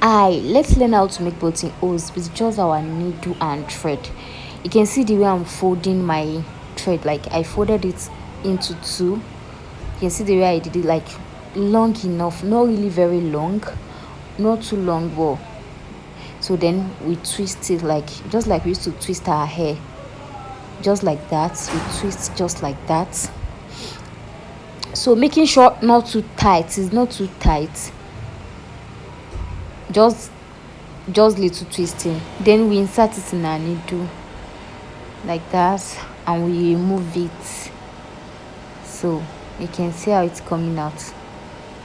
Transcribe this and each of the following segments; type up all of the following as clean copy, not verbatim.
Let's learn how to make buttonholes with just our needle and thread. You can see the way I'm folding my thread, like I folded it into two. You can see the way I did it, like long enough, not really very long, not too long, but so then we twist it like just like we used to twist our hair, just like that. We twist just like that. So making sure not too tight, it's not too tight, just little twisting. Then we insert it in our needle like that, and we remove it. So you can see how it's coming out.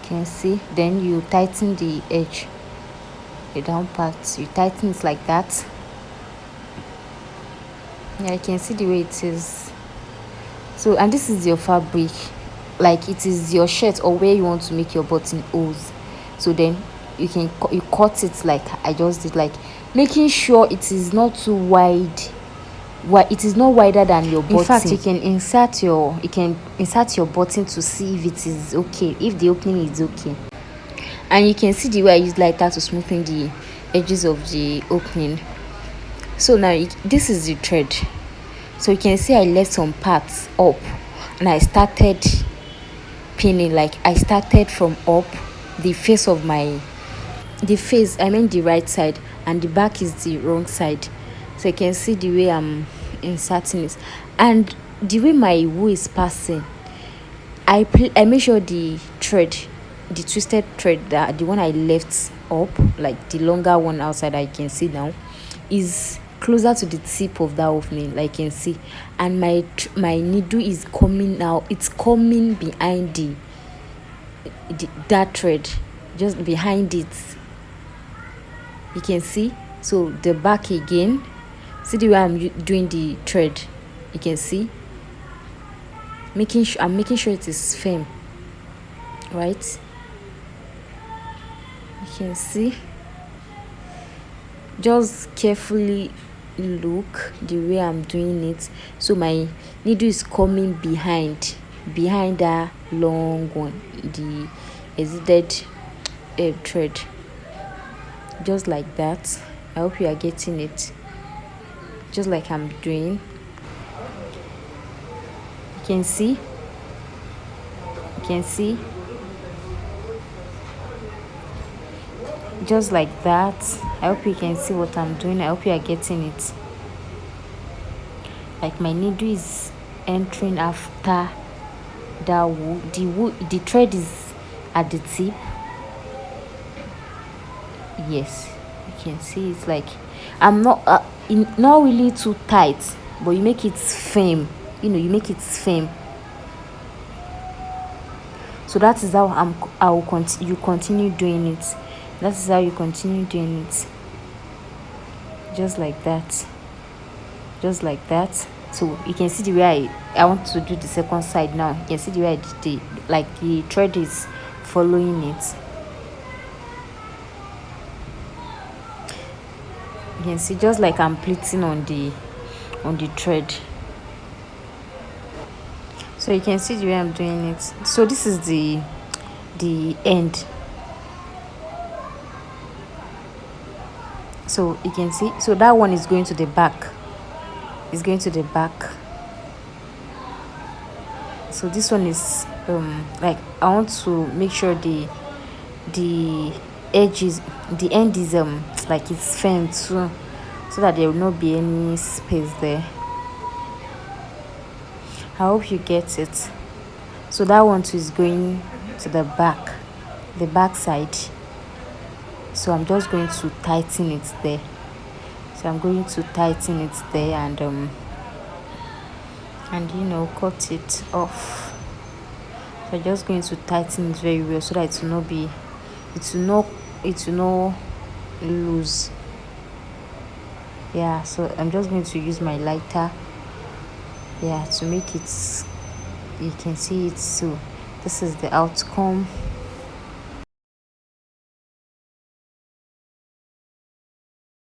You can see. Then you tighten the edge, the down part, you tighten it like that. Yeah, you can see the way it is. So, and this is your fabric, like it is your shirt or where you want to make your buttonholes. So then you cut it like I just did, like making sure it is not too wide. It is not wider than your button. In fact, you can insert your button to see if it is okay, if the opening is okay. And you can see the way I use lighter to smoothen the edges of the opening. So now this is the thread. So you can see I left some parts up and I started pinning, like I started from up the face of my I mean the right side, and the back is the wrong side. So you can see the way I'm inserting it, and the way my wool is passing. I make sure the twisted thread, that the one I left up, like the longer one outside I can see now, is closer to the tip of that opening, like you can see. And my needle is coming now, it's coming behind that thread, just behind it, you can see. So the back again, see the way I'm doing the thread, you can see. I'm making sure it is firm, right? You can see. Just carefully look the way I'm doing it. So my needle is coming behind that long one, the exited thread, just like that. I hope you are getting it, just like I'm doing. You can see just like that. I hope you can see what I'm doing. I hope you are getting it. Like my needle is entering after that wool. The thread is at the tip. Yes, you can see it's like I'm not not really too tight, but you make it firm. You make it firm. So that is how you continue doing it. That is how you continue doing it. Just like that. Just like that. So you can see the way I want to do the second side now. You can see the way I did like the thread is following it. You can see just like I'm pleating on the thread. So you can see the way I'm doing it. So this is the end. So you can see, so that one is going to the back. It's going to the back. So this one is like I want to make sure the edges, the end is like it's firm too, so that there will not be any space there. I hope you get it. So that one too is going to the back side. So I'm just going to tighten it there. So I'm going to tighten it there and cut it off. So I'm just going to tighten it very well so that it will not loose. Yeah, so I'm just going to use my lighter, to make it. You can see it. So this is the outcome.